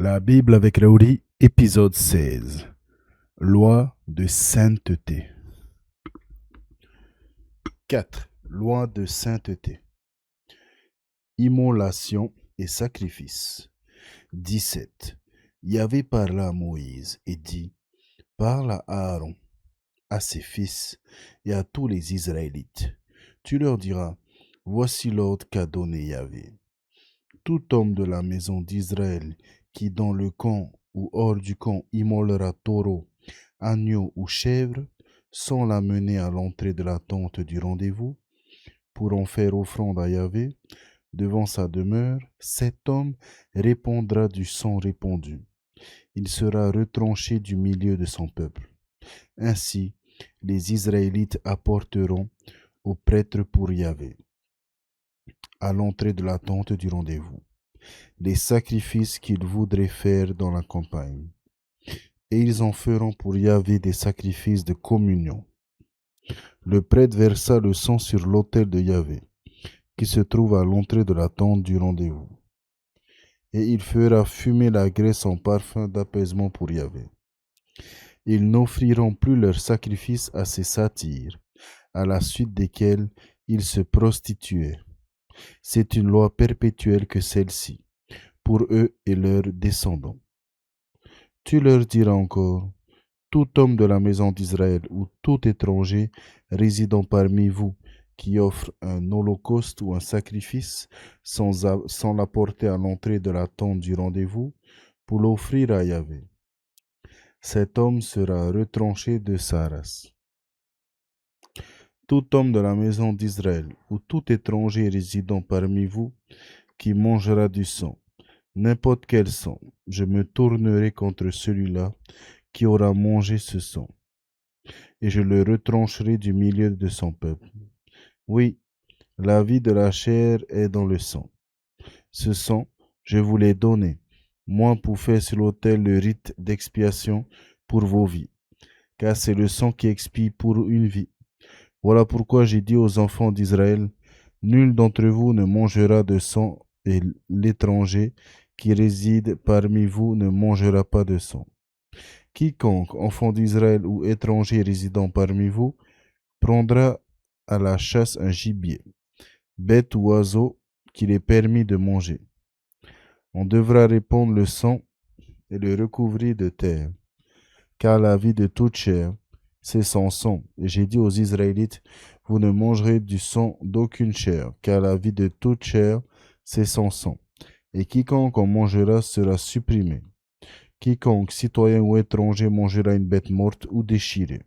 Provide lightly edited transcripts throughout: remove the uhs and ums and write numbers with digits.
La Bible avec Raouli, épisode 16. Loi de sainteté. 4. Loi de sainteté. Immolation et sacrifice. 17. Yahvé parla à Moïse et dit, parle à Aaron, à ses fils et à tous les Israélites. Tu leur diras, voici l'ordre qu'a donné Yahvé. Tout homme de la maison d'Israël qui dans le camp ou hors du camp immolera taureau, agneau ou chèvre, sans l'amener à l'entrée de la tente du rendez-vous, pour en faire offrande à Yahvé, devant sa demeure, cet homme répandra du sang répandu. Il sera retranché du milieu de son peuple. Ainsi, les Israélites apporteront au prêtre pour Yahvé, à l'entrée de la tente du rendez-vous, les sacrifices qu'ils voudraient faire dans la campagne. Et ils en feront pour Yahvé des sacrifices de communion. Le prêtre versa le sang sur l'autel de Yahvé, qui se trouve à l'entrée de la tente du rendez-vous. Et il fera fumer la graisse en parfum d'apaisement pour Yahvé. Ils n'offriront plus leurs sacrifices à ces satyres, à la suite desquels ils se prostituaient. C'est une loi perpétuelle que celle-ci, pour eux et leurs descendants. Tu leur diras encore, tout homme de la maison d'Israël ou tout étranger résidant parmi vous qui offre un holocauste ou un sacrifice sans l'apporter à l'entrée de la tente du rendez-vous pour l'offrir à Yahvé, cet homme sera retranché de sa race. Tout homme de la maison d'Israël ou tout étranger résidant parmi vous qui mangera du sang, n'importe quel sang, je me tournerai contre celui-là qui aura mangé ce sang, et je le retrancherai du milieu de son peuple. Oui, la vie de la chair est dans le sang. Ce sang, je vous l'ai donné, moi pour faire sur l'autel le rite d'expiation pour vos vies, car c'est le sang qui expie pour une vie. Voilà pourquoi j'ai dit aux enfants d'Israël, nul d'entre vous ne mangera de sang, et l'étranger qui réside parmi vous ne mangera pas de sang. Quiconque, enfant d'Israël ou étranger résidant parmi vous, prendra à la chasse un gibier, bête ou oiseau qu'il est permis de manger. On devra répandre le sang et le recouvrir de terre, car la vie de toute chair, c'est son sang. Et j'ai dit aux Israélites, vous ne mangerez du sang d'aucune chair, car la vie de toute chair, c'est son sang. Et quiconque en mangera sera supprimé. Quiconque, citoyen ou étranger, mangera une bête morte ou déchirée,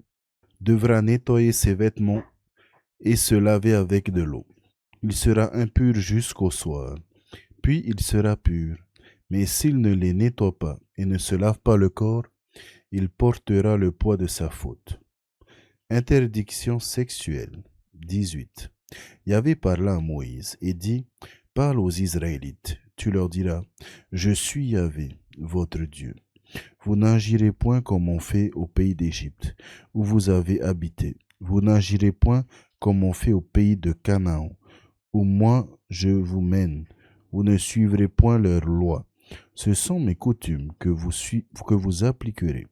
devra nettoyer ses vêtements et se laver avec de l'eau. Il sera impur jusqu'au soir, puis il sera pur. Mais s'il ne les nettoie pas et ne se lave pas le corps, il portera le poids de sa faute. Interdiction sexuelle. 18. Yahvé parla à Moïse et dit, parle aux Israélites, tu leur diras, je suis Yahvé, votre Dieu. Vous n'agirez point comme on fait au pays d'Égypte, où vous avez habité. Vous n'agirez point comme on fait au pays de Canaan, où moi je vous mène. Vous ne suivrez point leurs lois. Ce sont mes coutumes que vous appliquerez,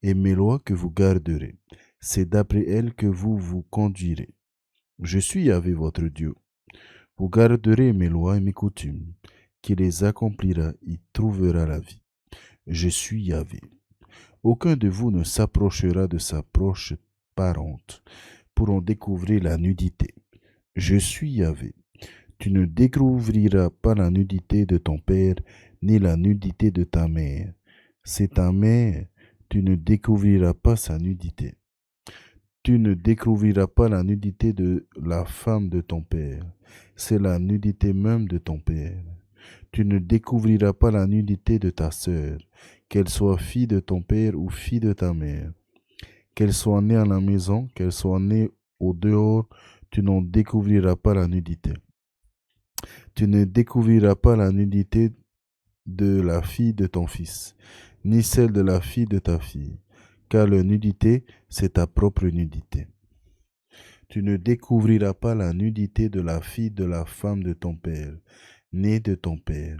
et mes lois que vous garderez. C'est d'après elles que vous vous conduirez. Je suis Yahvé votre Dieu. Vous garderez mes lois et mes coutumes. Qui les accomplira y trouvera la vie. Je suis Yahvé. Aucun de vous ne s'approchera de sa proche parente pour en découvrir la nudité. Je suis Yahvé. Tu ne découvriras pas la nudité de ton père, ni la nudité de ta mère. C'est ta mère, tu ne découvriras pas sa nudité. Tu ne découvriras pas la nudité de la femme de ton père. C'est la nudité même de ton père. Tu ne découvriras pas la nudité de ta sœur, qu'elle soit fille de ton père ou fille de ta mère. Qu'elle soit née à la maison, qu'elle soit née au dehors, tu n'en découvriras pas la nudité. Tu ne découvriras pas la nudité de la fille de ton fils, ni celle de la fille de ta fille, car la nudité, c'est ta propre nudité. Tu ne découvriras pas la nudité de la fille de la femme de ton père, née de ton père.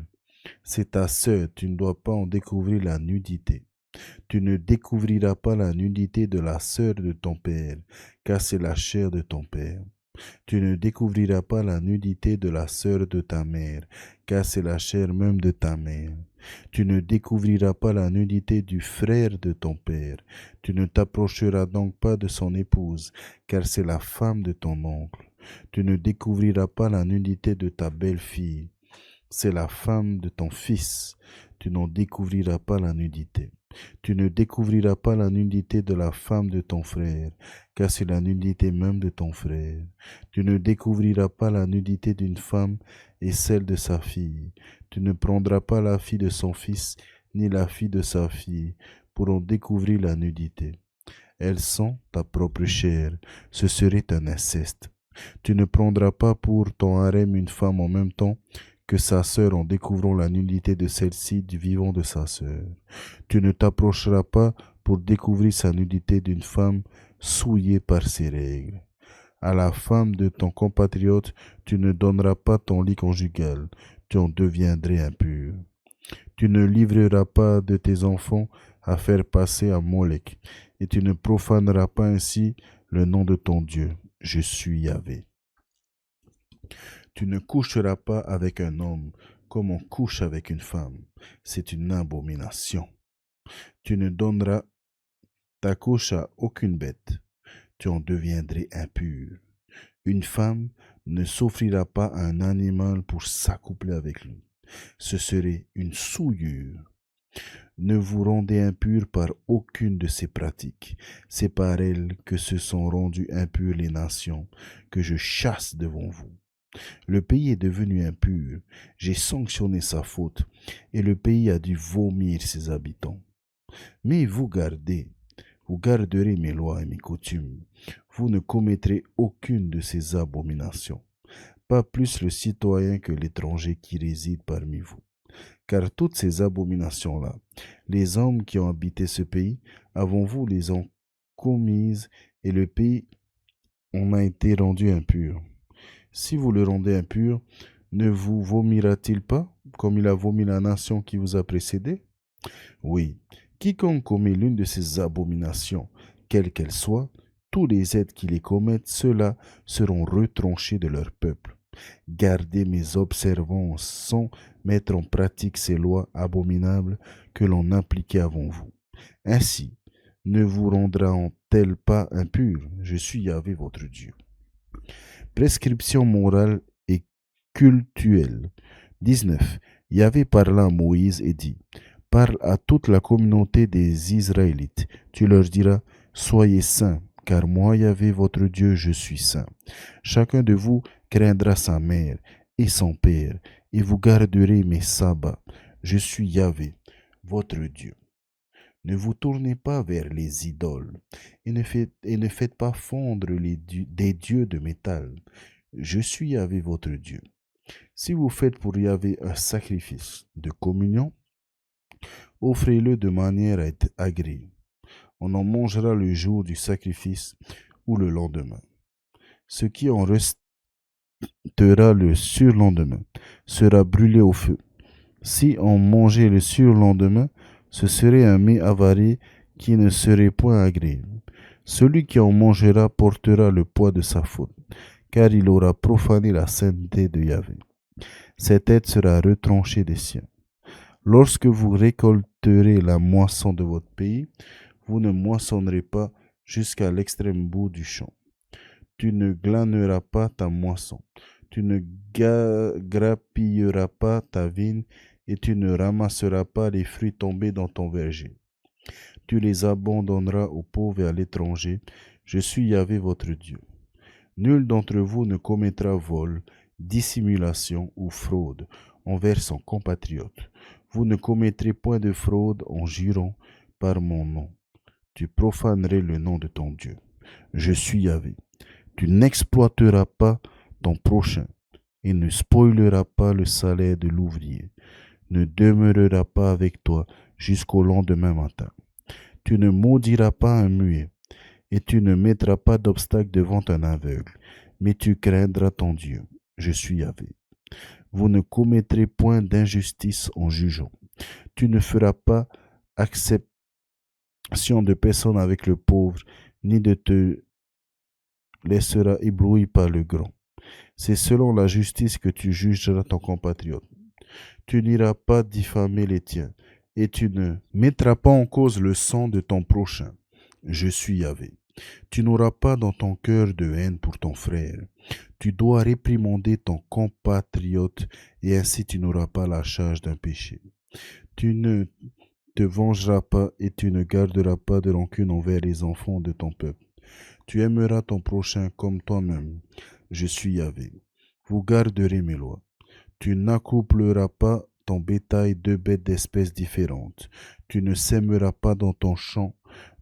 C'est ta sœur, tu ne dois pas en découvrir la nudité. Tu ne découvriras pas la nudité de la sœur de ton père, car c'est la chair de ton père. Tu ne découvriras pas la nudité de la sœur de ta mère, car c'est la chair même de ta mère. Tu ne découvriras pas la nudité du frère de ton père. Tu ne t'approcheras donc pas de son épouse, car c'est la femme de ton oncle. Tu ne découvriras pas la nudité de ta belle-fille, c'est la femme de ton fils. Tu n'en découvriras pas la nudité. Tu ne découvriras pas la nudité de la femme de ton frère, car c'est la nudité même de ton frère. Tu ne découvriras pas la nudité d'une femme et celle de sa fille. Tu ne prendras pas la fille de son fils, ni la fille de sa fille, pour en découvrir la nudité. Elles sont ta propre chair, ce serait un inceste. Tu ne prendras pas pour ton harem une femme en même temps que sa sœur en découvrant la nudité de celle-ci du vivant de sa sœur. Tu ne t'approcheras pas pour découvrir sa nudité d'une femme souillée par ses règles. À la femme de ton compatriote, tu ne donneras pas ton lit conjugal, tu en deviendrais impur. Tu ne livreras pas de tes enfants à faire passer à Molech, et tu ne profaneras pas ainsi le nom de ton Dieu. Je suis Yahvé. Tu ne coucheras pas avec un homme comme on couche avec une femme. C'est une abomination. Tu ne donneras ta couche à aucune bête. Tu en deviendrais impur. Une femme ne s'offrira pas à un animal pour s'accoupler avec lui. Ce serait une souillure. Ne vous rendez impurs par aucune de ces pratiques. C'est par elles que se sont rendues impures les nations, que je chasse devant vous. Le pays est devenu impur, j'ai sanctionné sa faute, et le pays a dû vomir ses habitants. Mais vous garderez mes lois et mes coutumes. Vous ne commettrez aucune de ces abominations, pas plus le citoyen que l'étranger qui réside parmi vous. Car toutes ces abominations-là, les hommes qui ont habité ce pays, avant vous les ont commises, et le pays en a été rendu impur. Si vous le rendez impur, ne vous vomira-t-il pas, comme il a vomi la nation qui vous a précédé? Oui, quiconque commet l'une de ces abominations, quelle qu'elle soit, tous les êtres qui les commettent, ceux-là seront retranchés de leur peuple. Gardez mes observances sans mettre en pratique ces lois abominables que l'on appliquait avant vous. Ainsi, ne vous rendra-t-elle pas impur? Je suis Yahvé votre Dieu. Prescription morale et cultuelle. 19. Yahvé parla à Moïse et dit, parle à toute la communauté des Israélites. Tu leur diras, soyez saints, car moi, Yahvé, votre Dieu, je suis saint. Chacun de vous craindra sa mère et son père, et vous garderez mes sabbats. Je suis Yahvé, votre Dieu. Ne vous tournez pas vers les idoles, et ne faites pas fondre des dieux de métal. Je suis Yahvé votre Dieu. Si vous faites pour Yahvé un sacrifice de communion, offrez-le de manière à être agréé. On en mangera le jour du sacrifice ou le lendemain. Ce qui en restera le surlendemain sera brûlé au feu. Si on mangeait le surlendemain, ce serait un mets avarié qui ne serait point agréable. Celui qui en mangera portera le poids de sa faute, car il aura profané la sainteté de Yahvé. Cette tête sera retranchée des siens. Lorsque vous récolterez la moisson de votre pays, vous ne moissonnerez pas jusqu'à l'extrême bout du champ. Tu ne glaneras pas ta moisson, tu ne grappilleras pas ta vigne, et tu ne ramasseras pas les fruits tombés dans ton verger. Tu les abandonneras aux pauvres et à l'étranger. Je suis Yahvé votre Dieu. Nul d'entre vous ne commettra vol, dissimulation ou fraude envers son compatriote. Vous ne commettrez point de fraude en jurant par mon nom. Tu profanerais le nom de ton Dieu. Je suis Yahvé. Tu n'exploiteras pas ton prochain et ne spoileras pas le salaire de l'ouvrier. Ne demeurera pas avec toi jusqu'au lendemain matin. Tu ne maudiras pas un muet, et tu ne mettras pas d'obstacle devant un aveugle, mais tu craindras ton Dieu. Je suis Yahvé. Vous ne commettrez point d'injustice en jugeant. Tu ne feras pas acception de personne avec le pauvre, ni ne te laisseras éblouir par le grand. C'est selon la justice que tu jugeras ton compatriote. Tu n'iras pas diffamer les tiens, et tu ne mettras pas en cause le sang de ton prochain. Je suis Yahvé. Tu n'auras pas dans ton cœur de haine pour ton frère. Tu dois réprimander ton compatriote, et ainsi tu n'auras pas la charge d'un péché. Tu ne te vengeras pas, et tu ne garderas pas de rancune envers les enfants de ton peuple. Tu aimeras ton prochain comme toi-même. Je suis Yahvé. Vous garderez mes lois. Tu n'accoupleras pas ton bétail deux bêtes d'espèces différentes. Tu ne sèmeras pas dans ton champ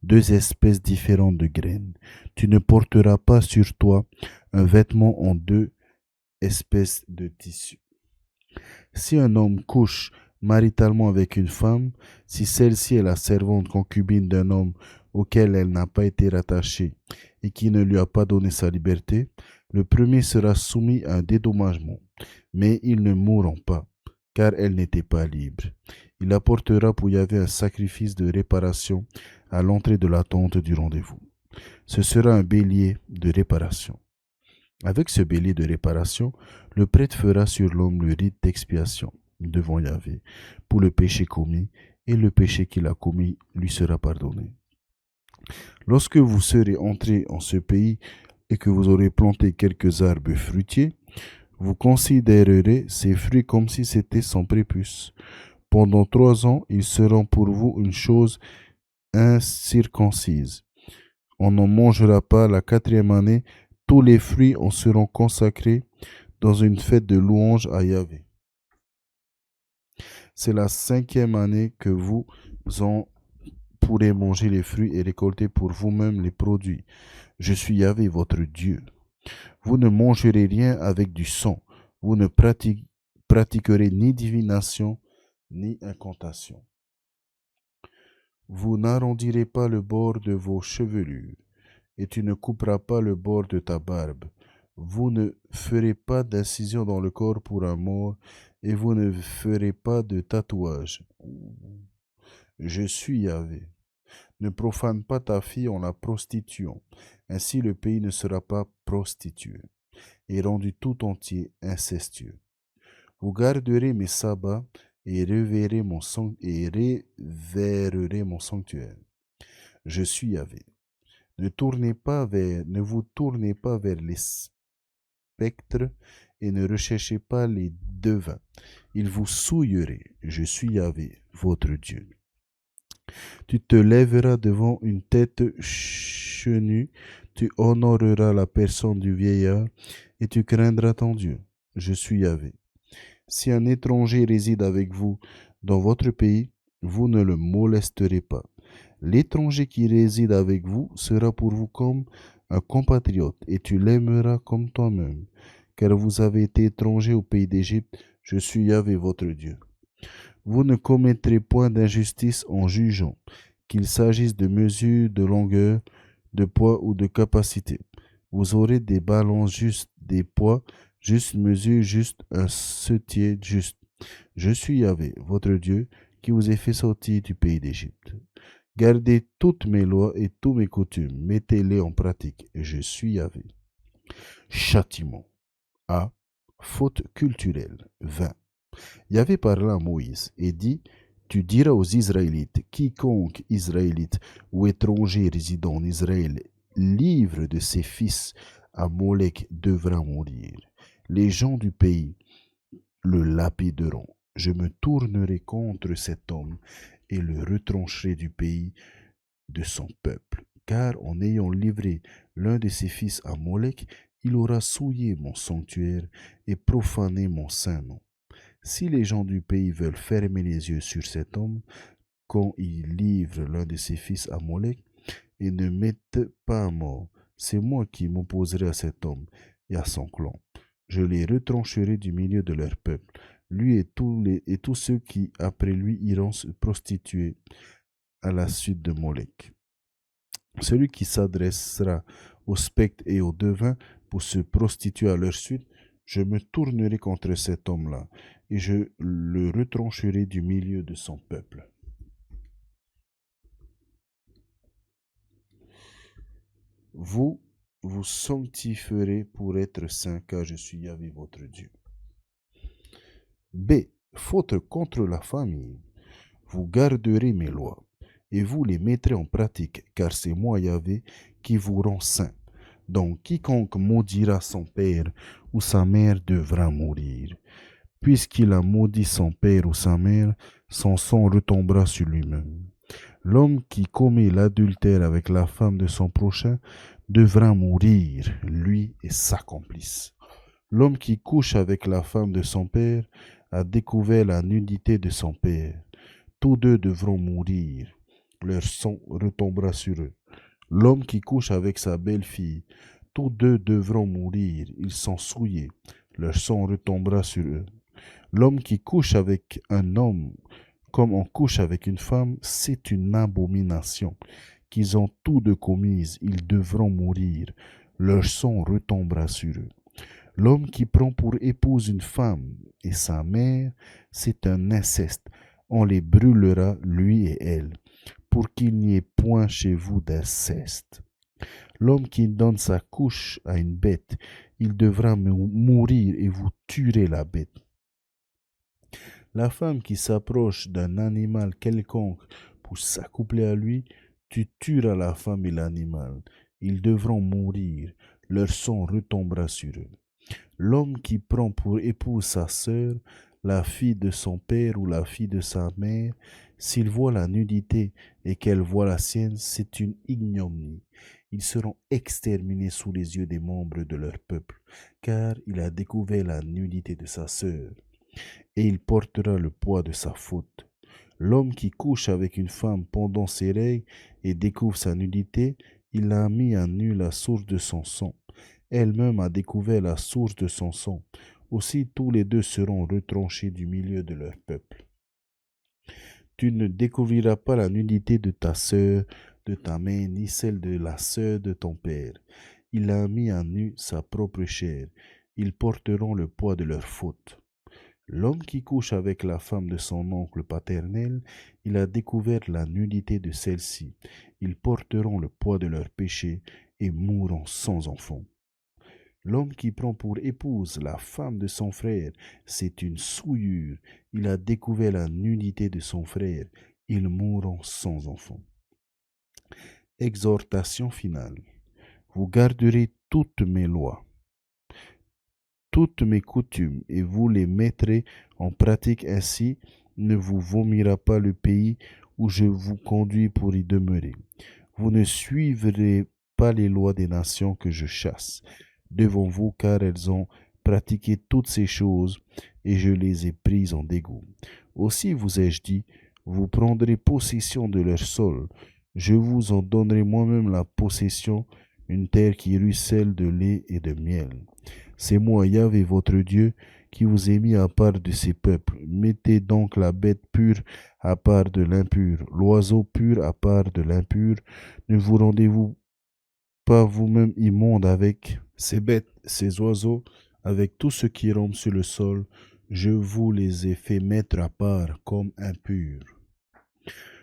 deux espèces différentes de graines. Tu ne porteras pas sur toi un vêtement en deux espèces de tissus. Si un homme couche maritalement avec une femme, si celle-ci est la servante concubine d'un homme auquel elle n'a pas été rattachée et qui ne lui a pas donné sa liberté, le premier sera soumis à un dédommagement, mais ils ne mourront pas, car elle n'était pas libre. Il apportera pour Yahvé un sacrifice de réparation à l'entrée de la tente du rendez-vous. Ce sera un bélier de réparation. Avec ce bélier de réparation, le prêtre fera sur l'homme le rite d'expiation devant Yahvé pour le péché commis, et le péché qu'il a commis lui sera pardonné. Lorsque vous serez entrés en ce pays et que vous aurez planté quelques arbres fruitiers, vous considérerez ces fruits comme si c'était sans prépuce. Pendant 3 ans, ils seront pour vous une chose incirconcise. On n'en mangera pas la 4e année. Tous les fruits en seront consacrés dans une fête de louange à Yahvé. C'est la 5e année que vous en pourrez manger les fruits et récolter pour vous-même les produits. Je suis Yahvé, votre Dieu. Vous ne mangerez rien avec du sang. Vous ne pratiquerez ni divination, ni incantation. Vous n'arrondirez pas le bord de vos chevelures, et tu ne couperas pas le bord de ta barbe. Vous ne ferez pas d'incision dans le corps pour un mort, et vous ne ferez pas de tatouage. Je suis Yahvé. Ne profane pas ta fille en la prostituant, ainsi le pays ne sera pas prostitué, et rendu tout entier incestueux. Vous garderez mes sabbats et révérerez mon sanctuaire. Je suis Yahvé. Ne vous tournez pas vers les spectres et ne recherchez pas les devins. Ils vous souilleraient. Je suis Yahvé, votre Dieu. Tu te lèveras devant une tête chenue, tu honoreras la personne du vieillard et tu craindras ton Dieu. Je suis Yahvé. Si un étranger réside avec vous dans votre pays, vous ne le molesterez pas. L'étranger qui réside avec vous sera pour vous comme un compatriote, et tu l'aimeras comme toi-même, car vous avez été étranger au pays d'Égypte. Je suis Yahvé, votre Dieu. Vous ne commettrez point d'injustice en jugeant, qu'il s'agisse de mesure, de longueur, de poids ou de capacité. Vous aurez des balances justes, des poids, juste mesure, juste un setier juste. Je suis Yahvé, votre Dieu, qui vous ai fait sortir du pays d'Égypte. Gardez toutes mes lois et tous mes coutumes, mettez-les en pratique. Je suis Yahvé. Châtiment. A. Faute culturelle. 20. Yahvé parla à Moïse et dit: Tu diras aux Israélites, quiconque Israélite ou étranger résidant en Israël livre de ses fils à Molek devra mourir. Les gens du pays le lapideront. Je me tournerai contre cet homme et le retrancherai du pays de son peuple. Car en ayant livré l'un de ses fils à Molek, il aura souillé mon sanctuaire et profané mon saint nom. Si les gens du pays veulent fermer les yeux sur cet homme, quand il livre l'un de ses fils à Molek, et ne mettent pas à mort, c'est moi qui m'opposerai à cet homme et à son clan. Je les retrancherai du milieu de leur peuple, lui et tous ceux qui, après lui, iront se prostituer à la suite de Molek. Celui qui s'adressera aux spectres et aux devins pour se prostituer à leur suite, je me tournerai contre cet homme-là, et je le retrancherai du milieu de son peuple. Vous vous sanctifierez pour être saints, car je suis Yahvé votre Dieu. B. Faute contre la famille. Vous garderez mes lois, et vous les mettrez en pratique, car c'est moi Yahvé qui vous rend saints. Donc quiconque maudira son père ou sa mère devra mourir. Puisqu'il a maudit son père ou sa mère, son sang retombera sur lui-même. L'homme qui commet l'adultère avec la femme de son prochain devra mourir, lui et sa complice. L'homme qui couche avec la femme de son père a découvert la nudité de son père. Tous deux devront mourir, leur sang retombera sur eux. L'homme qui couche avec sa belle-fille, tous deux devront mourir, ils sont souillés, leur sang retombera sur eux. L'homme qui couche avec un homme comme on couche avec une femme, c'est une abomination qu'ils ont tous deux commise, ils devront mourir, leur sang retombera sur eux. L'homme qui prend pour épouse une femme et sa mère, c'est un inceste, on les brûlera, lui et elle, pour qu'il n'y ait point chez vous d'inceste. L'homme qui donne sa couche à une bête, il devra mourir et vous tuerez la bête. La femme qui s'approche d'un animal quelconque pour s'accoupler à lui, tu tueras la femme et l'animal. Ils devront mourir, leur sang retombera sur eux. L'homme qui prend pour épouse sa sœur, la fille de son père ou la fille de sa mère, s'il voit la nudité et qu'elle voit la sienne, c'est une ignominie. Ils seront exterminés sous les yeux des membres de leur peuple, car il a découvert la nudité de sa sœur, et il portera le poids de sa faute. L'homme qui couche avec une femme pendant ses règles et découvre sa nudité, il a mis à nu la source de son sang. Elle-même a découvert la source de son sang. Aussi tous les deux seront retranchés du milieu de leur peuple. Tu ne découvriras pas la nudité de ta sœur, de ta mère, ni celle de la sœur de ton père. Il a mis à nu sa propre chair. Ils porteront le poids de leur faute. L'homme qui couche avec la femme de son oncle paternel, il a découvert la nudité de celle-ci. Ils porteront le poids de leur péché et mourront sans enfant. L'homme qui prend pour épouse la femme de son frère, c'est une souillure. Il a découvert la nudité de son frère. Ils mourront sans enfant. Exhortation finale. Vous garderez toutes mes lois, toutes mes coutumes, et vous les mettrez en pratique, ainsi ne vous vomira pas le pays où je vous conduis pour y demeurer. Vous ne suivrez pas les lois des nations que je chasse devant vous, car elles ont pratiqué toutes ces choses, et je les ai prises en dégoût. Aussi vous ai-je dit, vous prendrez possession de leur sol, je vous en donnerai moi-même la possession, une terre qui ruisselle de lait et de miel. C'est moi, Yahvé, votre Dieu, qui vous ai mis à part de ces peuples. Mettez donc la bête pure à part de l'impur, l'oiseau pur à part de l'impur. Ne vous rendez-vous pas vous-même immonde avec ces bêtes, ces oiseaux, avec tout ce qui rampe sur le sol. Je vous les ai fait mettre à part comme impurs.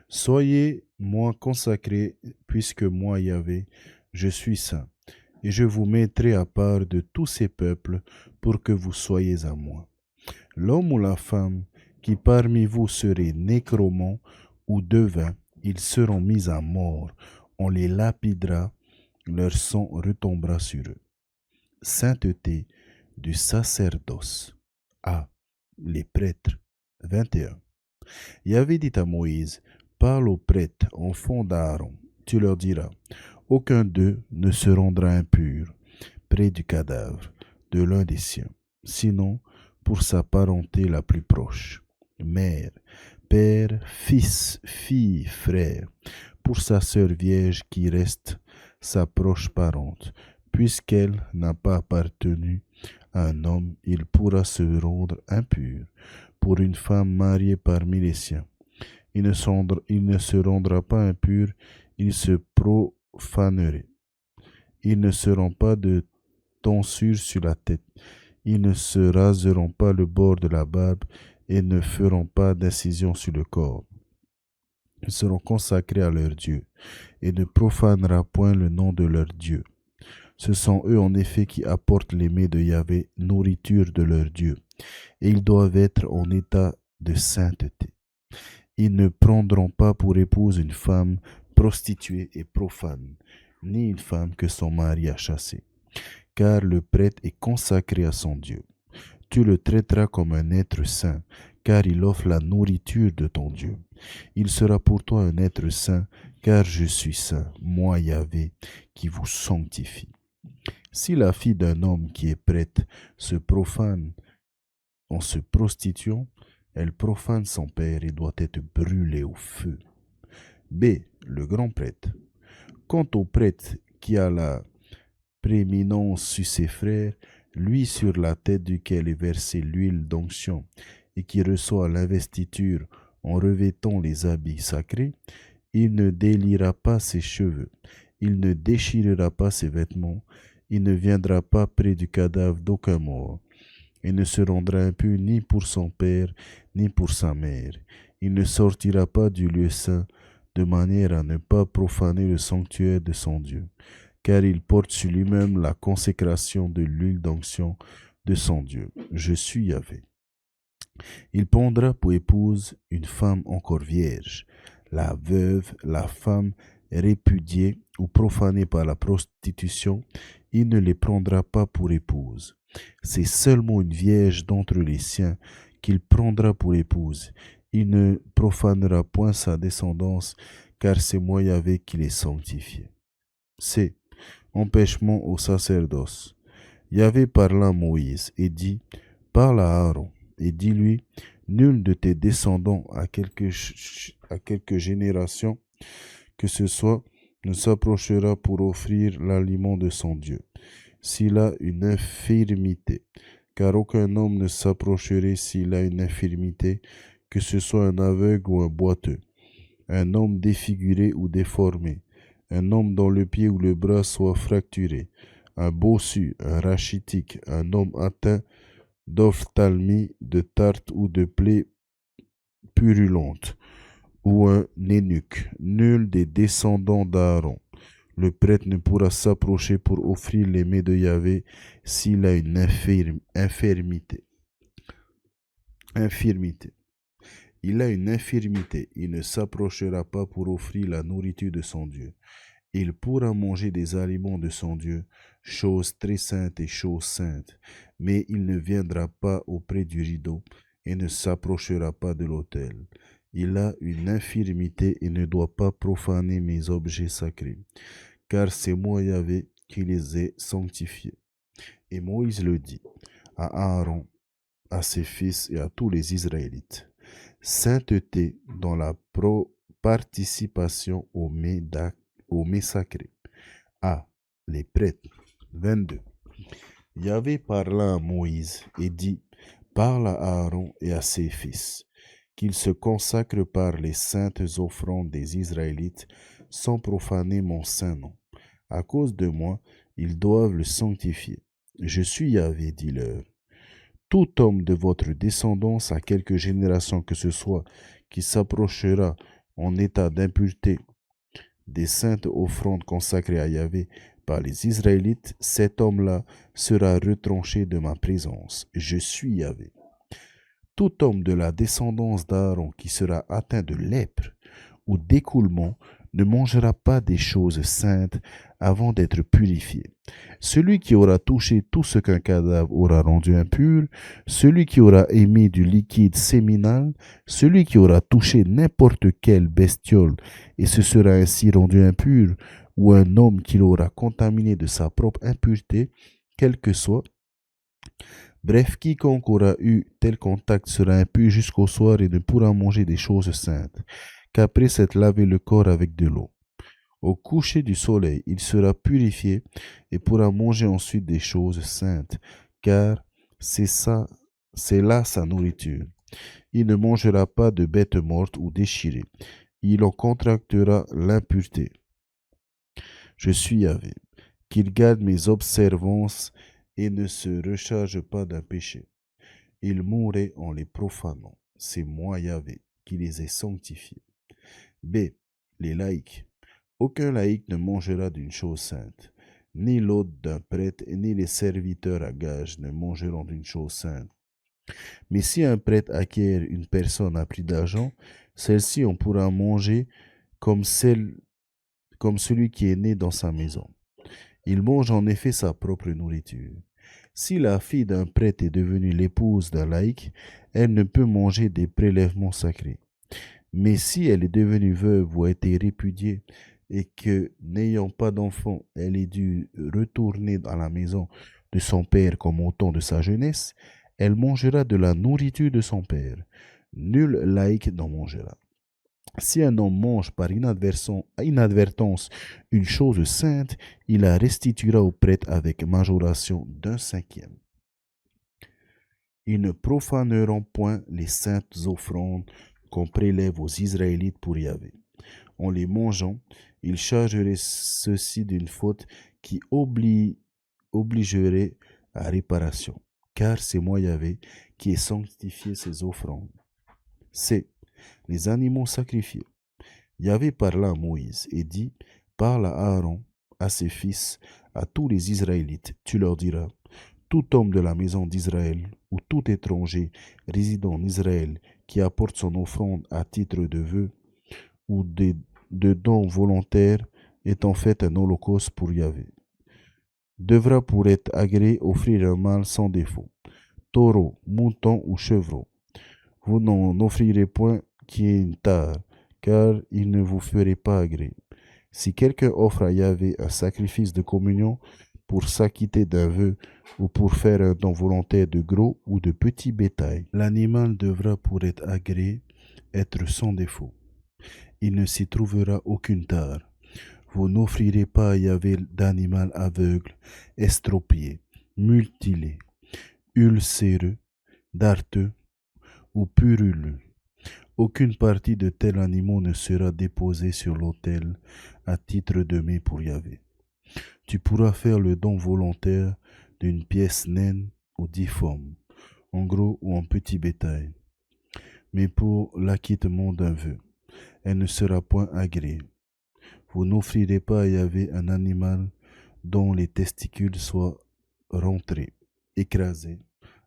Soyez moi consacrés, puisque moi, Yahvé, je suis saint, et je vous mettrai à part de tous ces peuples pour que vous soyez à moi. L'homme ou la femme qui parmi vous serait nécromant ou devin, ils seront mis à mort, on les lapidera, leur sang retombera sur eux. Sainteté du sacerdoce. A. Les prêtres. 21. Yahvé dit à Moïse, parle aux prêtres, enfants d'Aaron. Tu leur diras, aucun d'eux ne se rendra impur près du cadavre de l'un des siens, sinon pour sa parenté la plus proche, mère, père, fils, fille, frère, pour sa sœur vierge qui reste sa proche parente, puisqu'elle n'a pas appartenu à un homme, il pourra se rendre impur pour une femme mariée parmi les siens. Il ne se rendra pas impur, il se profanerait. Il ne se rend pas de tonsure sur la tête. Ils ne se raseront pas le bord de la barbe et ne feront pas d'incision sur le corps. Ils seront consacrés à leur Dieu et ne profanera point le nom de leur Dieu. Ce sont eux en effet qui apportent les mets de Yahvé, nourriture de leur Dieu, et ils doivent être en état de sainteté. Ils ne prendront pas pour épouse une femme prostituée et profane, ni une femme que son mari a chassée, car le prêtre est consacré à son Dieu. Tu le traiteras comme un être saint, car il offre la nourriture de ton Dieu. Il sera pour toi un être saint, car je suis saint, moi Yahvé, qui vous sanctifie. Si la fille d'un homme qui est prêtre se profane en se prostituant, elle profane son père et doit être brûlée au feu. B. Le grand prêtre. Quant au prêtre qui a la prééminence sur ses frères, lui sur la tête duquel est versée l'huile d'onction et qui reçoit l'investiture en revêtant les habits sacrés, il ne déliera pas ses cheveux, il ne déchirera pas ses vêtements, il ne viendra pas près du cadavre d'aucun mort. Il ne se rendra impur ni pour son père, ni pour sa mère. Il ne sortira pas du lieu saint, de manière à ne pas profaner le sanctuaire de son Dieu, car il porte sur lui-même la consécration de l'huile d'onction de son Dieu. Je suis Yahvé. Il prendra pour épouse une femme encore vierge, la veuve, la femme répudiée ou profanée par la prostitution, il ne les prendra pas pour épouse. C'est seulement une vierge d'entre les siens qu'il prendra pour épouse. Il ne profanera point sa descendance, car c'est moi Yahvé qui les sanctifie. C. Empêchement au sacerdoce. Yahvé parla à Moïse et dit, parle à Aaron et dis-lui, nul de tes descendants à quelque génération que ce soit ne s'approchera pour offrir l'aliment de son Dieu, s'il a une infirmité, car aucun homme ne s'approcherait s'il a une infirmité, que ce soit un aveugle ou un boiteux, un homme défiguré ou déformé, un homme dont le pied ou le bras soit fracturé, un bossu, un rachitique, un homme atteint d'ophtalmie, de tarte ou de plaie purulente, ou un eunuque, nul des descendants d'Aaron. Le prêtre ne pourra s'approcher pour offrir les mets de Yahvé s'il a une infirmité. Il a une infirmité, il ne s'approchera pas pour offrir la nourriture de son Dieu. Il pourra manger des aliments de son Dieu, choses très saintes et choses saintes, mais il ne viendra pas auprès du rideau et ne s'approchera pas de l'autel. Il a une infirmité et ne doit pas profaner mes objets sacrés, car c'est moi Yahvé qui les ai sanctifiés. Et Moïse le dit à Aaron, à ses fils et à tous les Israélites. Sainteté dans la participation aux mets sacrés. A. Les prêtres. 22. Yahvé parla à Moïse et dit, parle à Aaron et à ses fils, qu'ils se consacrent par les saintes offrandes des Israélites sans profaner mon saint nom. À cause de moi, ils doivent le sanctifier. Je suis Yahvé, dit-leur. Tout homme de votre descendance à quelque génération que ce soit qui s'approchera en état d'impureté des saintes offrandes consacrées à Yahvé par les Israélites, cet homme-là sera retranché de ma présence. Je suis Yahvé. Tout homme de la descendance d'Aaron qui sera atteint de lèpre ou d'écoulement ne mangera pas des choses saintes avant d'être purifié. Celui qui aura touché tout ce qu'un cadavre aura rendu impur, celui qui aura émis du liquide séminal, celui qui aura touché n'importe quelle bestiole et se sera ainsi rendu impur, ou un homme qui l'aura contaminé de sa propre impureté, quel que soit. Bref, quiconque aura eu tel contact sera impur jusqu'au soir et ne pourra manger des choses saintes, qu'après s'être lavé le corps avec de l'eau. Au coucher du soleil, il sera purifié et pourra manger ensuite des choses saintes, car c'est là sa nourriture. Il ne mangera pas de bêtes mortes ou déchirées. Il en contractera l'impureté. Je suis Yahvé. Qu'il garde mes observances et ne se rechargent pas d'un péché. Ils mourraient en les profanant. C'est moi, Yahvé, qui les ai sanctifiés. B. Les laïcs. Aucun laïc ne mangera d'une chose sainte. Ni l'hôte d'un prêtre, ni les serviteurs à gages ne mangeront d'une chose sainte. Mais si un prêtre acquiert une personne à prix d'argent, celle-ci on pourra manger comme celui qui est né dans sa maison. Il mange en effet sa propre nourriture. Si la fille d'un prêtre est devenue l'épouse d'un laïc, elle ne peut manger des prélèvements sacrés. Mais si elle est devenue veuve ou a été répudiée et que, n'ayant pas d'enfant, elle est due retourner à la maison de son père comme au temps de sa jeunesse, elle mangera de la nourriture de son père. Nul laïc n'en mangera. Si un homme mange par inadvertance une chose sainte, il la restituera au prêtre avec majoration d'1/5. Ils ne profaneront point les saintes offrandes qu'on prélève aux Israélites pour Yahvé. En les mangeant, ils chargeraient ceux-ci d'une faute qui obligerait à réparation, car c'est moi Yahvé qui ai sanctifié ces offrandes. C. Les animaux sacrifiés. Yahvé parla à Moïse et dit, parle à Aaron, à ses fils, à tous les Israélites. Tu leur diras, tout homme de la maison d'Israël ou tout étranger résidant en Israël qui apporte son offrande à titre de vœu ou de don volontaire est en fait un holocauste pour Yahvé. Devra pour être agréé offrir un mâle sans défaut, taureau, mouton ou chevreau. Vous n'en offrirez point qui ait une tare, car il ne vous ferait pas agréé. Si quelqu'un offre à Yahvé un sacrifice de communion pour s'acquitter d'un vœu ou pour faire un don volontaire de gros ou de petit bétail, l'animal devra pour être agréé être sans défaut. Il ne s'y trouvera aucune tare. Vous n'offrirez pas à Yahvé d'animal aveugle, estropié, mutilé, ulcéreux, darteux ou puruleux. Aucune partie de tel animal ne sera déposée sur l'autel à titre de mets pour Yahvé. Tu pourras faire le don volontaire d'une pièce naine ou difforme, en gros ou en petit bétail, mais pour l'acquittement d'un vœu, elle ne sera point agréée. Vous n'offrirez pas à Yahvé un animal dont les testicules soient rentrés, écrasés,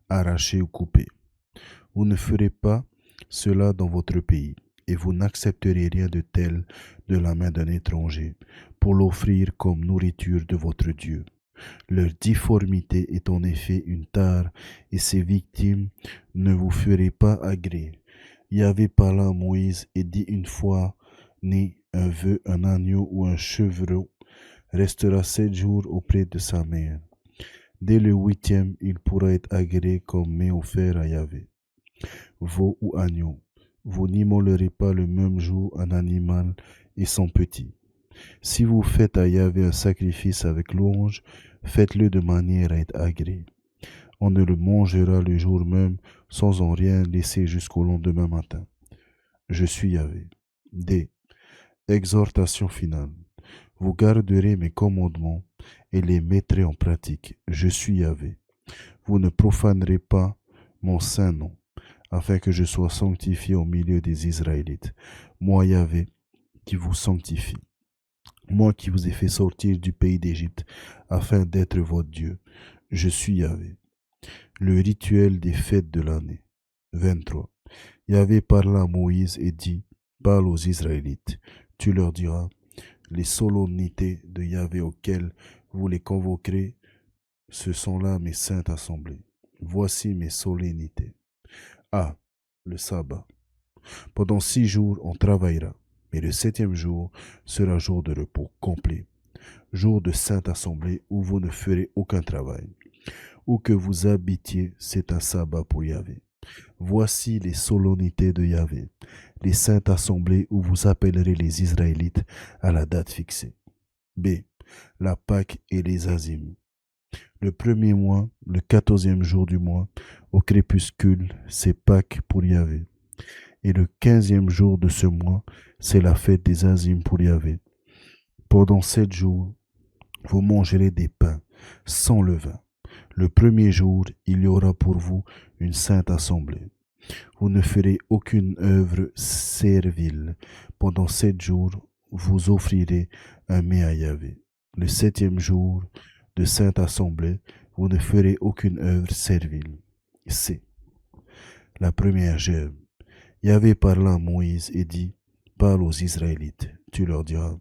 arrachés ou coupés. Vous ne ferez pas cela dans votre pays, et vous n'accepterez rien de tel de la main d'un étranger pour l'offrir comme nourriture de votre Dieu. Leur difformité est en effet une tare, et ses victimes ne vous feraient pas agréer. Yahvé parla à Moïse et dit une fois né un vœu, un agneau ou un chevreau restera 7 jours auprès de sa mère. Dès le 8e, il pourra être agréé comme mets offert à Yahvé. Veau ou agneau, vous n'immolerez pas le même jour un animal et son petit. Si vous faites à Yahvé un sacrifice avec louange, faites-le de manière à être agréé. On ne le mangera le jour même sans en rien laisser jusqu'au lendemain matin. Je suis Yahvé. D. Exhortation finale. Vous garderez mes commandements et les mettrez en pratique. Je suis Yahvé. Vous ne profanerez pas mon saint nom, afin que je sois sanctifié au milieu des Israélites. Moi, Yahvé, qui vous sanctifie. Moi qui vous ai fait sortir du pays d'Égypte, afin d'être votre Dieu. Je suis Yahvé. Le rituel des fêtes de l'année. 23. Yahvé parla à Moïse et dit, parle aux Israélites. Tu leur diras, les solennités de Yahvé auxquelles vous les convoquerez, ce sont là mes saintes assemblées. Voici mes solennités. A. Le sabbat. Pendant 6 jours, on travaillera, mais le 7e jour sera jour de repos complet, jour de sainte assemblée où vous ne ferez aucun travail. Où que vous habitiez, c'est un sabbat pour Yahvé. Voici les solennités de Yahvé, les saintes assemblées où vous appellerez les Israélites à la date fixée. B. La Pâque et les Azimes. Le 1er mois, le 14e jour du mois, au crépuscule, c'est Pâques pour Yahvé. Et le 15e jour de ce mois, c'est la fête des Azimes pour Yahvé. Pendant 7 jours, vous mangerez des pains sans levain. Le premier jour, il y aura pour vous une sainte assemblée. Vous ne ferez aucune œuvre servile. Pendant 7 jours, vous offrirez un mets à Yahvé. Le 7e jour de sainte assemblée, vous ne ferez aucune œuvre servile. C'est la première Gève. Yahvé parla à Moïse et dit, parle aux Israélites. Tu leur diras,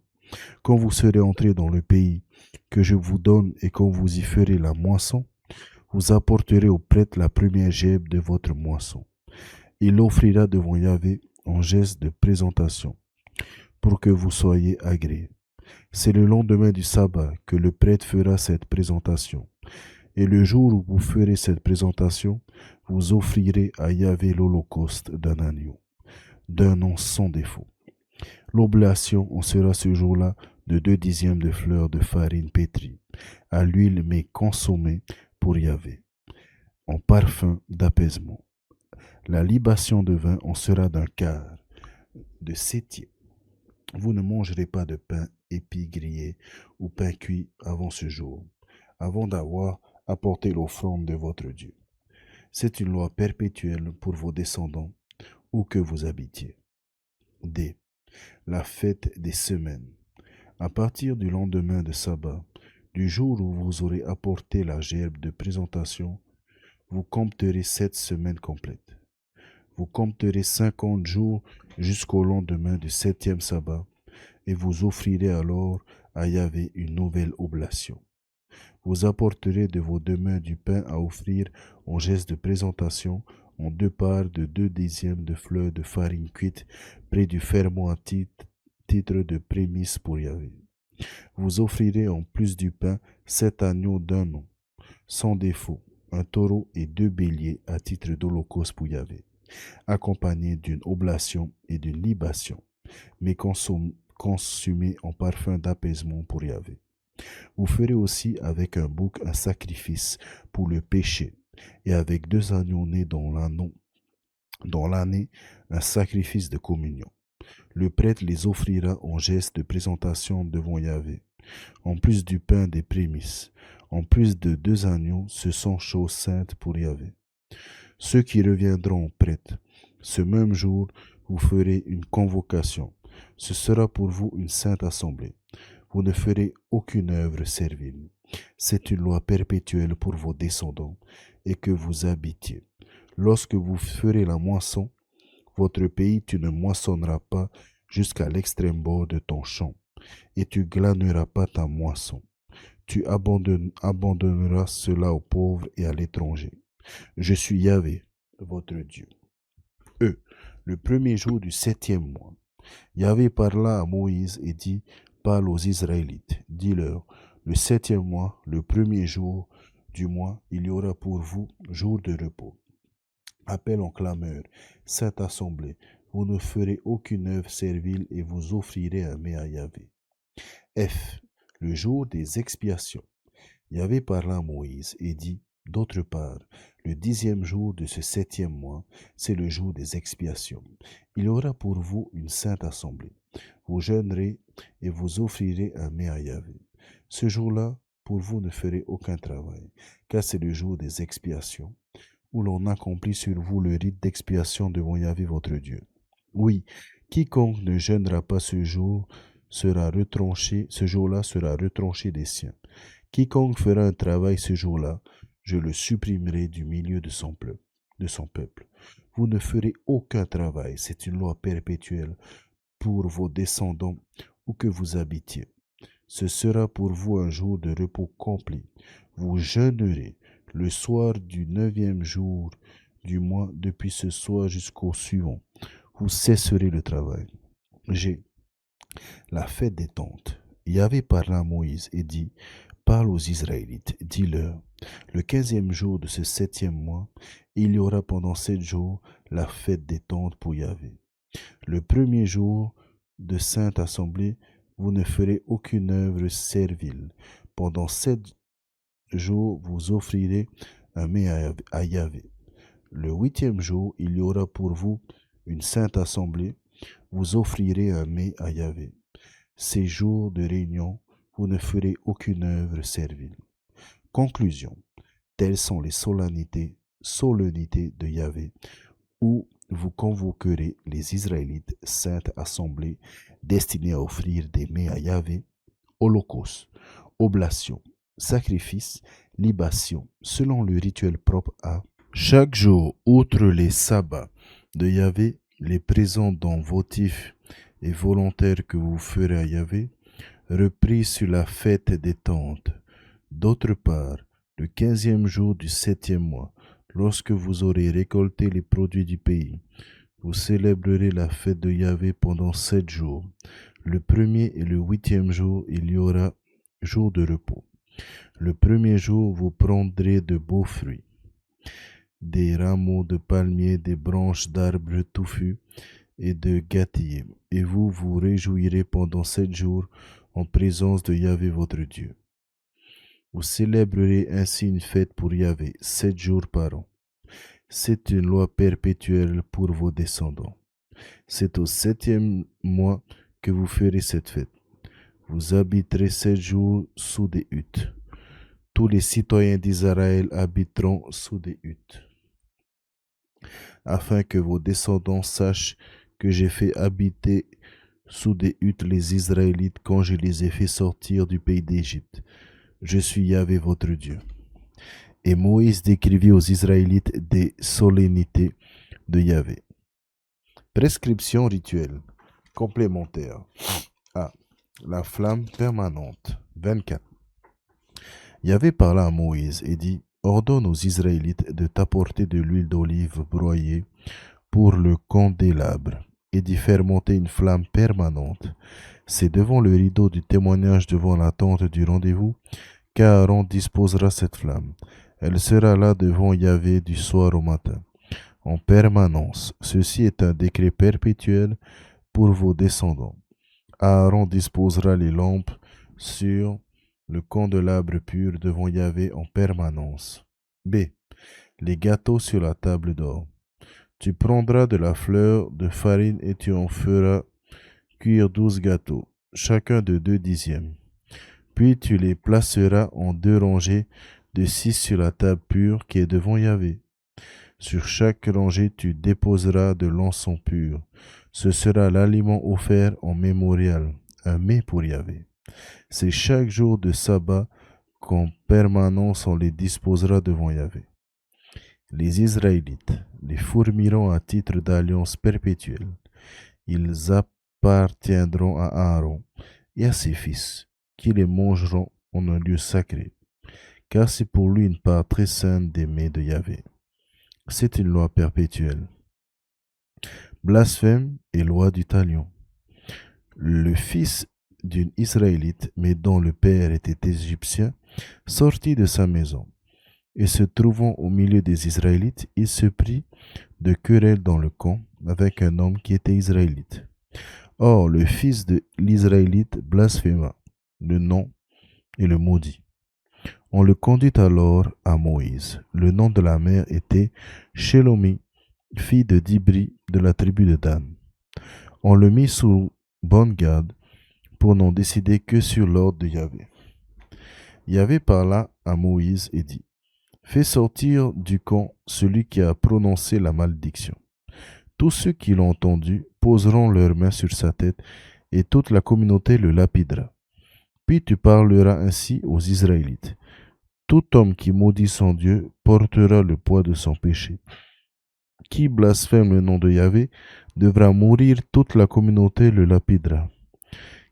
quand vous serez entrés dans le pays que je vous donne et quand vous y ferez la moisson, vous apporterez au prêtre la première gèbe de votre moisson. Il l'offrira devant Yahvé en geste de présentation, pour que vous soyez agréés. C'est le lendemain du sabbat que le prêtre fera cette présentation. Et le jour où vous ferez cette présentation, vous offrirez à Yahvé l'holocauste d'un agneau, d'un an sans défaut. L'oblation en sera ce jour-là de 2/10 de fleurs de farine pétrie, à l'huile mais consommée pour Yahvé, en parfum d'apaisement. La libation de vin en sera d'un quart de sétier. Vous ne mangerez pas de pain épi grillé ou pain cuit avant ce jour, avant d'avoir apporté l'offrande de votre Dieu. C'est une loi perpétuelle pour vos descendants, où que vous habitiez. D. La fête des semaines. À partir du lendemain de sabbat, du jour où vous aurez apporté la gerbe de présentation, vous compterez 7 semaines complètes. Vous compterez 50 jours jusqu'au lendemain du 7e sabbat, et vous offrirez alors à Yahvé une nouvelle oblation. Vous apporterez de vos 2 mains du pain à offrir en geste de présentation, en 2 parts de 2/10 de fleurs de farine cuite près du ferment à titre de prémisse pour Yahvé. Vous offrirez en plus du pain 7 agneaux d'un an, sans défaut, un taureau et 2 béliers à titre d'holocauste pour Yahvé, accompagnés d'une oblation et d'une libation, mais consumés en parfum d'apaisement pour Yahvé. Vous ferez aussi avec un bouc un sacrifice pour le péché, et avec 2 agneaux nés dans l'année un sacrifice de communion. Le prêtre les offrira en geste de présentation devant Yahvé. En plus du pain des prémices, en plus de 2 agneaux, ce sont choses saintes pour Yahvé. Ceux qui reviendront au prêtre, ce même jour, vous ferez une convocation. Ce sera pour vous une sainte assemblée. Vous ne ferez aucune œuvre servile. C'est une loi perpétuelle pour vos descendants et que vous habitiez. Lorsque vous ferez la moisson, votre pays tu ne moissonneras pas jusqu'à l'extrême bord de ton champ, et tu glaneras pas ta moisson. Tu abandonneras cela aux pauvres et à l'étranger. Je suis Yahvé, votre Dieu. Le premier jour du 7e mois, Yahvé parla à Moïse et dit, parle aux Israélites, dis-leur, le 7e mois, le premier jour du mois, il y aura pour vous jour de repos. Appel en clameur, sainte assemblée, vous ne ferez aucune œuvre servile et vous offrirez un mets à Yahvé. F. Le jour des expiations. Yahvé parla à Moïse et dit, d'autre part, le 10e jour de ce 7e mois, c'est le jour des expiations. Il y aura pour vous une sainte assemblée. Vous jeûnerez et vous offrirez un mets à Yahvé. Ce jour-là, pour vous ne ferez aucun travail, car c'est le jour des expiations, où l'on accomplit sur vous le rite d'expiation devant Yahvé votre Dieu. Oui, quiconque ne jeûnera pas ce jour-là sera retranché des siens. Quiconque fera un travail ce jour-là, je le supprimerai du milieu de son peuple. Vous ne ferez aucun travail, c'est une loi perpétuelle pour vos descendants où que vous habitiez. Ce sera pour vous un jour de repos complet. Vous jeûnerez le soir du 9e jour du mois, depuis ce soir jusqu'au suivant. Vous cesserez le travail. G. La fête des tentes. Yahvé parla à Moïse et dit, parle aux Israélites, dis-leur, le 15e jour de ce 7e mois, il y aura pendant 7 jours la fête des tentes pour Yahvé. Le premier jour de sainte assemblée, vous ne ferez aucune œuvre servile. Pendant 7 jours, vous offrirez un mets à Yahvé. Le 8e jour, il y aura pour vous une sainte assemblée. Vous offrirez un mets à Yahvé. Ces jours de réunion, vous ne ferez aucune œuvre servile. Conclusion. Telles sont les solennités de Yahvé, où vous convoquerez les Israélites, saintes assemblées, destinées à offrir des mets à Yahvé, holocaustes, oblations, sacrifices, libations, selon le rituel propre à chaque jour, outre les sabbats de Yahvé, les présents dons votifs et volontaires que vous ferez à Yahvé, repris sur la fête des tentes. D'autre part, le 15e jour du 7e mois, lorsque vous aurez récolté les produits du pays, vous célébrerez la fête de Yahvé pendant 7 jours. Le 1er et le 8e jour, il y aura jour de repos. Le 1er jour, vous prendrez de beaux fruits, des rameaux de palmiers, des branches d'arbres touffus et de gâtiers, et vous vous réjouirez pendant 7 jours en présence de Yahvé votre Dieu. Vous célébrerez ainsi une fête pour Yahvé 7 jours par an. C'est une loi perpétuelle pour vos descendants. C'est au 7e mois que vous ferez cette fête. Vous habiterez 7 jours sous des huttes. Tous les citoyens d'Israël habiteront sous des huttes, afin que vos descendants sachent que j'ai fait habiter sous des huttes les Israélites quand je les ai fait sortir du pays d'Égypte. Je suis Yahvé votre Dieu. Et Moïse décrivit aux Israélites des solennités de Yahvé. Prescription rituelle complémentaire. A. La flamme permanente. 24. Yahvé parla à Moïse et dit: ordonne aux Israélites de t'apporter de l'huile d'olive broyée pour le candélabre et d'y faire monter une flamme permanente. C'est devant le rideau du témoignage, devant la tente du rendez-vous, qu'Aaron disposera cette flamme. Elle sera là devant Yahvé du soir au matin, en permanence. Ceci est un décret perpétuel pour vos descendants. Aaron disposera les lampes sur le candélabre pur devant Yahvé en permanence. B. Les gâteaux sur la table d'or. Tu prendras de la fleur de farine et tu en feras cuire 12 gâteaux, chacun de 2 dixièmes. Puis tu les placeras en 2 rangées de 6 sur la table pure qui est devant Yahvé. Sur chaque rangée tu déposeras de l'encens pur. Ce sera l'aliment offert en mémorial, un mets pour Yahvé. C'est chaque jour de sabbat qu'en permanence on les disposera devant Yahvé. Les Israélites les fourniront à titre d'alliance perpétuelle. Ils appartiendront à Aaron et à ses fils, qui les mangeront en un lieu sacré, car c'est pour lui une part très sainte des mets de Yahvé. C'est une loi perpétuelle. Blasphème et loi du talion. Le fils d'une Israélite, mais dont le père était égyptien, sortit de sa maison, et se trouvant au milieu des Israélites, il se prit de querelle dans le camp avec un homme qui était israélite. Or, le fils de l'Israélite blasphéma le nom et le maudit. On le conduit alors à Moïse. Le nom de la mère était Shelomi, fille de Dibri de la tribu de Dan. On le mit sous bonne garde pour n'en décider que sur l'ordre de Yahvé. Yahvé parla à Moïse et dit: fais sortir du camp celui qui a prononcé la malédiction. Tous ceux qui l'ont entendu poseront leurs mains sur sa tête, et toute la communauté le lapidera. Puis tu parleras ainsi aux Israélites: tout homme qui maudit son Dieu portera le poids de son péché. Qui blasphème le nom de Yahvé devra mourir, toute la communauté le lapidera.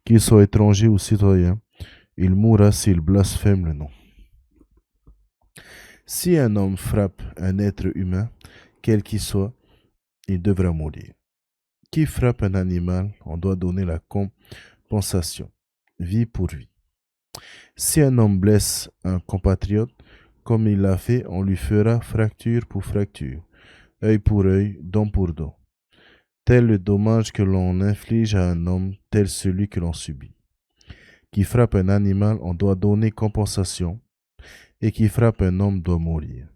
Qu'il soit étranger ou citoyen, il mourra s'il blasphème le nom. Si un homme frappe un être humain, quel qu'il soit, il devra mourir. Qui frappe un animal, on doit donner la compensation, vie pour vie. Si un homme blesse un compatriote, comme il l'a fait, on lui fera fracture pour fracture, œil pour œil, dent pour dent. Tel le dommage que l'on inflige à un homme, tel celui que l'on subit. Qui frappe un animal, on doit donner compensation, et qui frappe un homme doit mourir.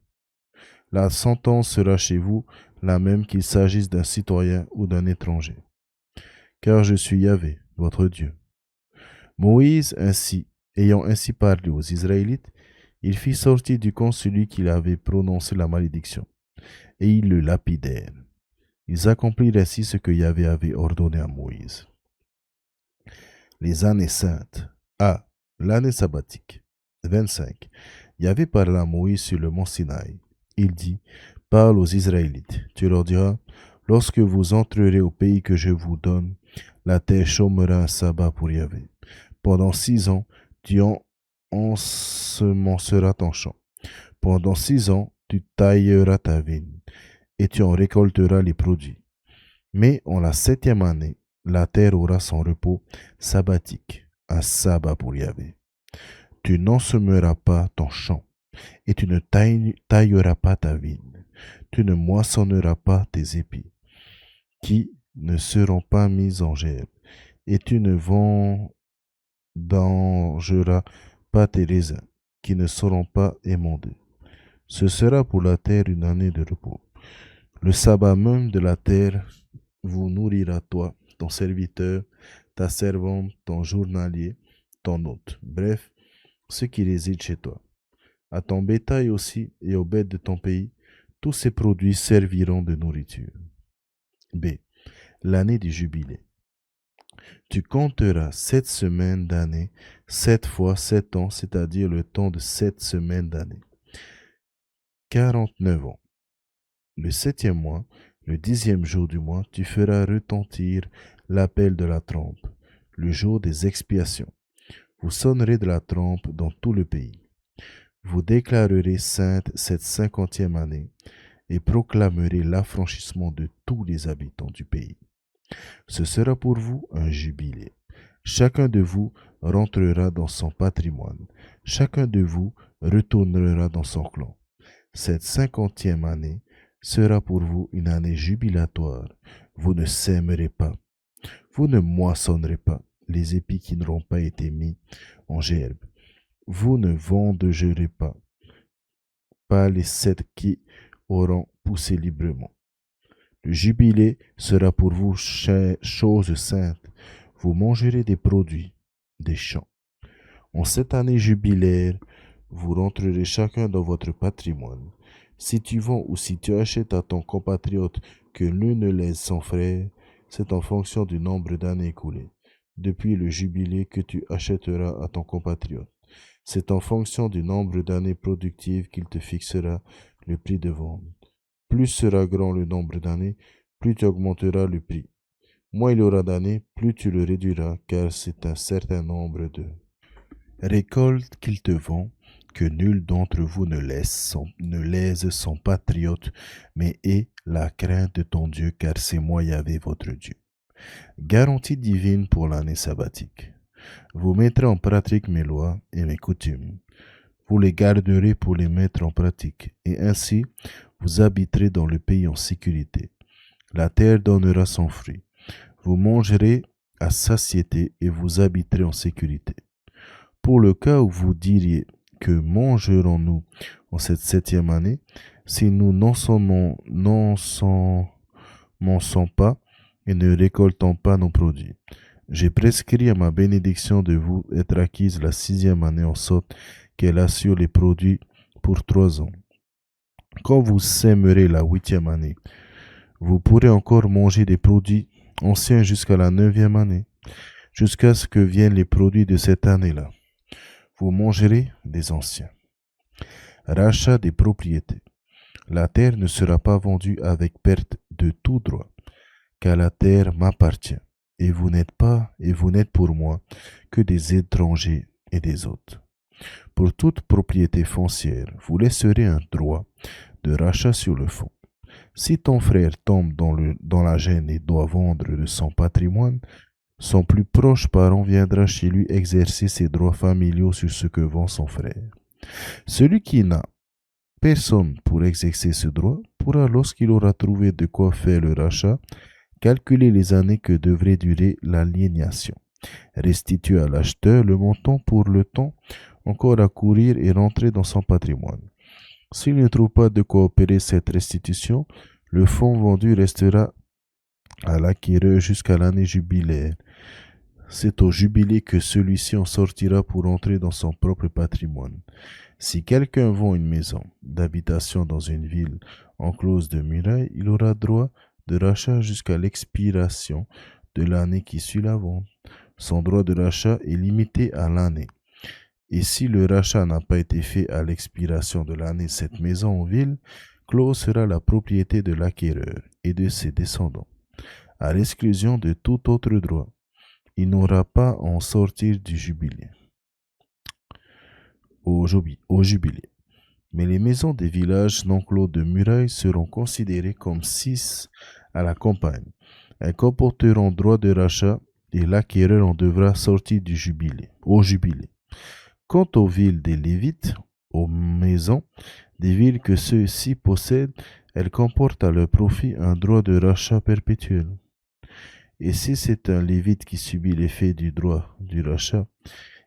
La sentence sera chez vous la même qu'il s'agisse d'un citoyen ou d'un étranger. Car je suis Yahvé, votre Dieu. Moïse ayant ainsi parlé aux Israélites, Il fit sortir du camp celui qui avait prononcé la malédiction, et ils le lapidèrent. Ils accomplirent ainsi ce que Yahvé avait ordonné à Moïse. Les années saintes. A. L'année sabbatique. 25. Yahvé parla à Moïse sur le mont Sinaï. Il dit, parle aux Israélites. Tu leur diras, lorsque vous entrerez au pays que je vous donne, la terre chômera un sabbat pour Yahvé. Pendant 6 ans, tu ensemenceras ton champ. Pendant 6 ans, tu tailleras ta vigne, et tu en récolteras les produits. Mais en la 7e année, la terre aura son repos sabbatique, un sabbat pour Yahvé. Tu n'ensemeras pas ton champ, et tu ne tailleras pas ta vigne. Tu ne moissonneras pas tes épis, qui ne seront pas mis en gerbe, et tu ne vendangeras pas tes raisins, qui ne seront pas émondés. Ce sera pour la terre une année de repos. Le sabbat même de la terre vous nourrira toi, ton serviteur, ta servante, ton journalier, ton hôte, bref, ceux qui résident chez toi. À ton bétail aussi et aux bêtes de ton pays, tous ces produits serviront de nourriture. B. L'année du jubilé. Tu compteras 7 semaines d'année, 7 fois 7 ans, c'est-à-dire le temps de 7 semaines d'année. 49 ans. Le 7e mois, le 10e jour du mois, tu feras retentir l'appel de la trompe, le jour des expiations. Vous sonnerez de la trompe dans tout le pays. Vous déclarerez sainte cette 50e année et proclamerez l'affranchissement de tous les habitants du pays. Ce sera pour vous un jubilé. Chacun de vous rentrera dans son patrimoine. Chacun de vous retournera dans son clan. Cette 50e année sera pour vous une année jubilatoire. Vous ne sèmerez pas. Vous ne moissonnerez pas les épis qui n'auront pas été mis en gerbe. Vous ne vendangerez pas les cèdres qui auront poussé librement. Le jubilé sera pour vous chose sainte. Vous mangerez des produits des champs. En cette année jubilaire, vous rentrerez chacun dans votre patrimoine. Si tu vends ou si tu achètes à ton compatriote que nul ne laisse son frère, c'est en fonction du nombre d'années écoulées, depuis le jubilé que tu achèteras à ton compatriote. C'est en fonction du nombre d'années productives qu'il te fixera le prix de vente. Plus sera grand le nombre d'années, plus tu augmenteras le prix. Moins il y aura d'années, plus tu le réduiras, car c'est un certain nombre de récoltes qu'il te vend, que nul d'entre vous ne lèse son patriote, mais ait la crainte de ton Dieu, car c'est moi Yahvé votre Dieu. Garantie divine pour l'année sabbatique. Vous mettrez en pratique mes lois et mes coutumes. Vous les garderez pour les mettre en pratique, et ainsi vous habiterez dans le pays en sécurité. La terre donnera son fruit. Vous mangerez à satiété et vous habiterez en sécurité. Pour le cas où vous diriez, que mangerons-nous en cette 7e année, si nous n'ensemençons pas et ne récoltons pas nos produits? J'ai prescrit à ma bénédiction de vous être acquise la 6e année en sorte qu'elle assure les produits pour 3 ans. Quand vous sèmerez la 8e année, vous pourrez encore manger des produits anciens jusqu'à la 9e année, jusqu'à ce que viennent les produits de cette année-là. Vous mangerez des anciens. Rachat des propriétés. La terre ne sera pas vendue avec perte de tout droit, car la terre m'appartient, et vous n'êtes pour moi que des étrangers et des hôtes. Pour toute propriété foncière, vous laisserez un droit de rachat sur le fond. Si ton frère tombe dans la gêne et doit vendre de son patrimoine, son plus proche parent viendra chez lui exercer ses droits familiaux sur ce que vend son frère. Celui qui n'a personne pour exercer ce droit pourra, lorsqu'il aura trouvé de quoi faire le rachat, calculer les années que devrait durer l'aliénation, restituer à l'acheteur le montant pour le temps encore à courir et rentrer dans son patrimoine. S'il ne trouve pas de quoi opérer cette restitution, le fonds vendu restera à l'acquéreur jusqu'à l'année jubilaire. c'est au jubilé que celui-ci en sortira pour entrer dans son propre patrimoine. Si quelqu'un vend une maison d'habitation dans une ville enclose de murailles, il aura droit de rachat jusqu'à l'expiration de l'année qui suit la vente. Son droit de rachat est limité à l'année. Et si le rachat n'a pas été fait à l'expiration de l'année, cette maison en ville close sera la propriété de l'acquéreur et de ses descendants, à l'exclusion de tout autre droit. Il n'aura pas à en sortir du jubilé. Au jubilé. Mais les maisons des villages non clos de murailles seront considérées comme 6 à la campagne. Elles comporteront droit de rachat et l'acquéreur en devra sortir au jubilé. Quant aux villes des Lévites, aux maisons des villes que ceux-ci possèdent, elles comportent à leur profit un droit de rachat perpétuel. Et si c'est un Lévite qui subit l'effet du droit du rachat,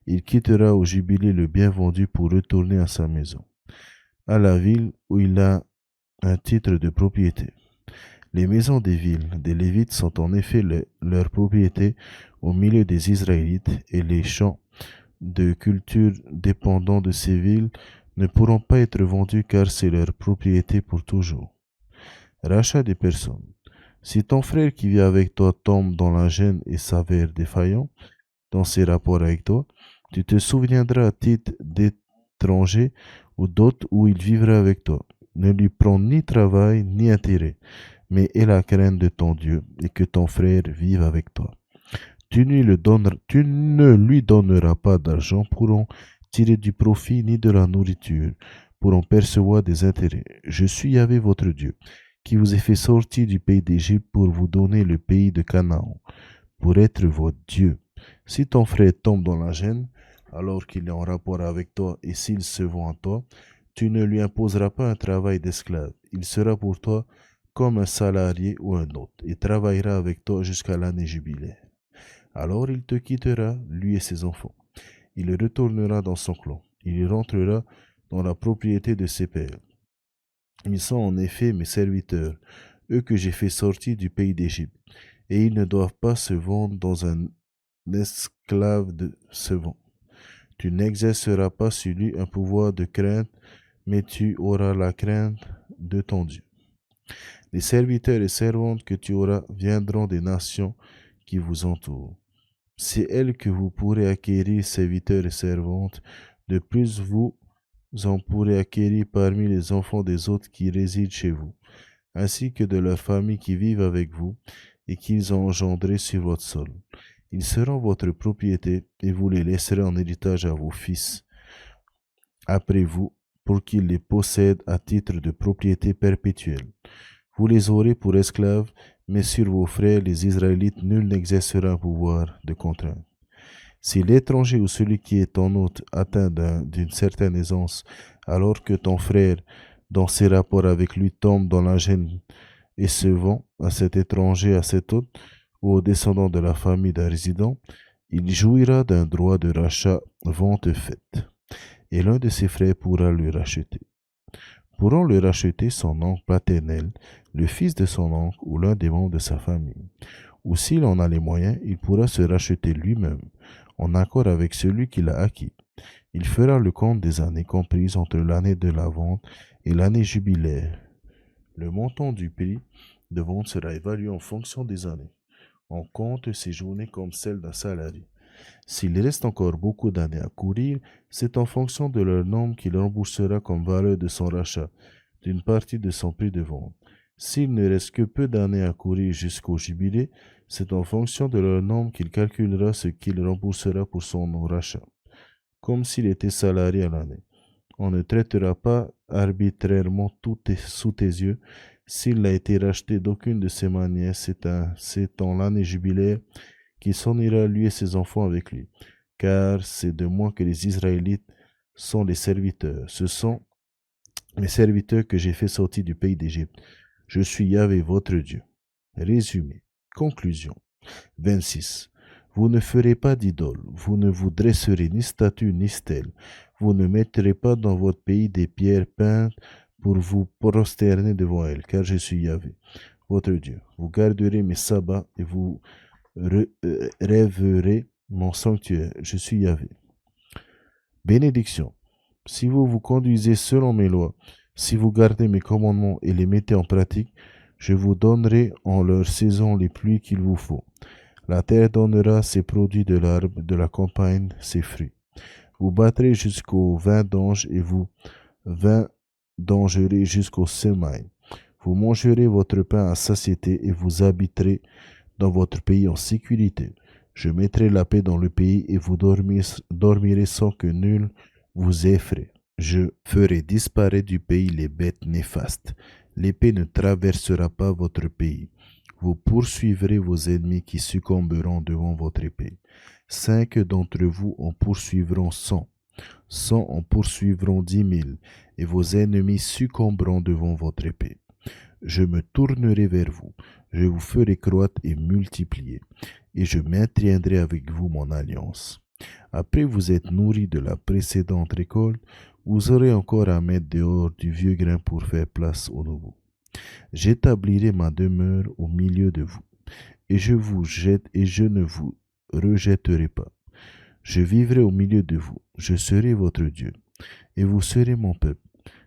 il quittera au jubilé le bien vendu pour retourner à sa maison, à la ville où il a un titre de propriété. Les maisons des villes des Lévites sont en effet leur propriété au milieu des Israélites, et les champs de culture dépendant de ces villes ne pourront pas être vendus car c'est leur propriété pour toujours. Rachat des personnes. Si ton frère qui vit avec toi tombe dans la gêne et s'avère défaillant dans ses rapports avec toi, tu te souviendras à titre d'étranger ou d'hôte où il vivra avec toi. Ne lui prends ni travail ni intérêt, mais aie la crainte de ton Dieu et que ton frère vive avec toi. Tu ne lui donneras pas d'argent pour en tirer du profit ni de la nourriture pour en percevoir des intérêts. Je suis Yahvé votre Dieu, qui vous ai fait sortir du pays d'Égypte pour vous donner le pays de Canaan, pour être votre Dieu. Si ton frère tombe dans la gêne, alors qu'il est en rapport avec toi, et s'il se vend à toi, tu ne lui imposeras pas un travail d'esclave. Il sera pour toi comme un salarié ou un hôte, et travaillera avec toi jusqu'à l'année jubilaire. Alors il te quittera, lui et ses enfants. Il retournera dans son clan. Il rentrera dans la propriété de ses pères. Ils sont en effet mes serviteurs, eux que j'ai fait sortir du pays d'Égypte, et ils ne doivent pas se vendre dans un esclave de se vend. Tu n'exerceras pas sur lui un pouvoir de crainte, mais tu auras la crainte de ton Dieu. Les serviteurs et servantes que tu auras viendront des nations qui vous entourent. C'est elles que vous pourrez acquérir, serviteurs et servantes. De plus, vous en pourrez acquérir parmi les enfants des autres qui résident chez vous, ainsi que de leurs familles qui vivent avec vous et qu'ils ont engendrés sur votre sol. Ils seront votre propriété et vous les laisserez en héritage à vos fils après vous, pour qu'ils les possèdent à titre de propriété perpétuelle. Vous les aurez pour esclaves, mais sur vos frères, les Israélites, nul n'exercera un pouvoir de contrainte. Si l'étranger ou celui qui est ton hôte atteint d'une certaine aisance, alors que ton frère, dans ses rapports avec lui, tombe dans la gêne et se vend à cet étranger, à cet hôte, ou aux descendants de la famille d'un résident, il jouira d'un droit de rachat vente faite, et l'un de ses frères pourra le racheter. Pourront le racheter son oncle paternel, le fils de son oncle ou l'un des membres de sa famille. Ou s'il en a les moyens, il pourra se racheter lui-même, en accord avec celui qui l'a acquis. Il fera le compte des années comprises entre l'année de la vente et l'année jubilaire. Le montant du prix de vente sera évalué en fonction des années. On compte ces journées comme celles d'un salarié. S'il reste encore beaucoup d'années à courir, c'est en fonction de leur nombre qu'il remboursera comme valeur de son rachat d'une partie de son prix de vente. S'il ne reste que peu d'années à courir jusqu'au jubilé, c'est en fonction de leur nombre qu'il calculera ce qu'il remboursera pour son rachat, comme s'il était salarié à l'année. On ne traitera pas arbitrairement tout sous tes yeux. S'il n'a été racheté d'aucune de ces manières, c'est en l'année jubilaire qu'il s'en ira lui et ses enfants avec lui, car c'est de moi que les Israélites sont les serviteurs. Ce sont mes serviteurs que j'ai fait sortir du pays d'Égypte. Je suis Yahvé votre Dieu. Résumé. Conclusion. 26. Vous ne ferez pas d'idole, vous ne vous dresserez ni statue ni stèle, vous ne mettrez pas dans votre pays des pierres peintes pour vous prosterner devant elles, car je suis Yahvé, votre Dieu. Vous garderez mes sabbats et vous rêverait mon sanctuaire. Je suis Yahvé. Bénédiction. Si vous vous conduisez selon mes lois, si vous gardez mes commandements et les mettez en pratique, je vous donnerai en leur saison les pluies qu'il vous faut. La terre donnera ses produits de l'arbre, de la campagne ses fruits. Vous battrez jusqu'au vendange et vous vendangerez jusqu'au semail. Vous mangerez votre pain à satiété et vous habiterez dans votre pays en sécurité. Je mettrai la paix dans le pays et vous dormirez sans que nul vous effraie. Je ferai disparaître du pays les bêtes néfastes. L'épée ne traversera pas votre pays. Vous poursuivrez vos ennemis qui succomberont devant votre épée. 5 d'entre vous en poursuivront 100. 100 en poursuivront 10 000, et vos ennemis succomberont devant votre épée. Je me tournerai vers vous, je vous ferai croître et multiplier, et je maintiendrai avec vous mon alliance. Après vous êtes nourris de la précédente récolte, vous aurez encore à mettre dehors du vieux grain pour faire place au nouveau. J'établirai ma demeure au milieu de vous, et je ne vous rejetterai pas. Je vivrai au milieu de vous, je serai votre Dieu, et vous serez mon peuple.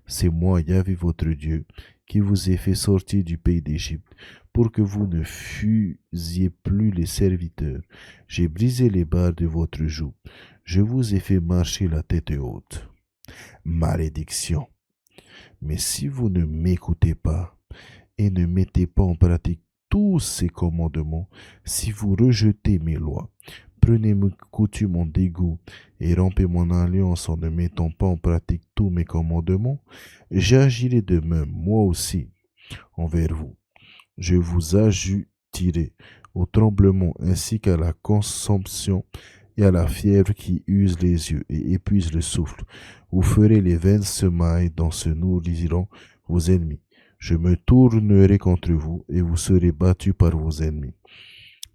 C'est moi, Yahvé, votre Dieu, qui vous ai fait sortir du pays d'Égypte, pour que vous ne fusiez plus les serviteurs. J'ai brisé les barres de votre joug. Je vous ai fait marcher la tête haute. Malédiction. Mais si vous ne m'écoutez pas et ne mettez pas en pratique tous ces commandements, si vous rejetez mes lois, prenez mes coutumes en dégoût et rompez mon alliance en ne mettant pas en pratique tous mes commandements, j'agirai de même, moi aussi, envers vous. Je vous ajouterai au tremblement ainsi qu'à la consomption et à la fièvre qui use les yeux et épuise le souffle. Vous ferez les vaines semailles dont se nourriront vos ennemis. Je me tournerai contre vous et vous serez battus par vos ennemis.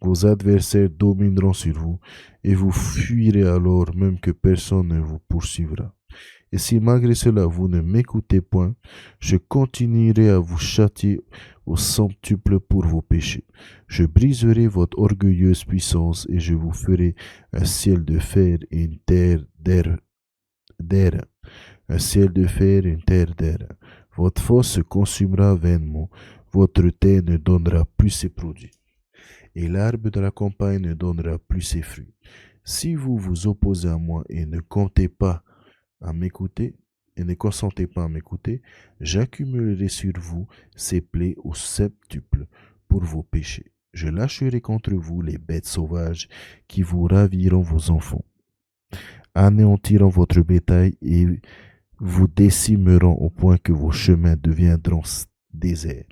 Vos adversaires domineront sur vous et vous fuirez alors même que personne ne vous poursuivra. Et si malgré cela vous ne m'écoutez point, je continuerai à vous châtier au centuple pour vos péchés. Je briserai votre orgueilleuse puissance et je vous ferai un ciel de fer et une terre d'airain. Un ciel de fer et une terre d'airain. Votre force se consumera vainement, votre terre ne donnera plus ses produits, et l'arbre de la campagne ne donnera plus ses fruits. Si vous vous opposez à moi et ne comptez pas à m'écouter, et ne consentez pas à m'écouter, j'accumulerai sur vous ces plaies au septuple pour vos péchés. Je lâcherai contre vous les bêtes sauvages qui vous raviront vos enfants, anéantiront votre bétail et vous décimeront au point que vos chemins deviendront déserts.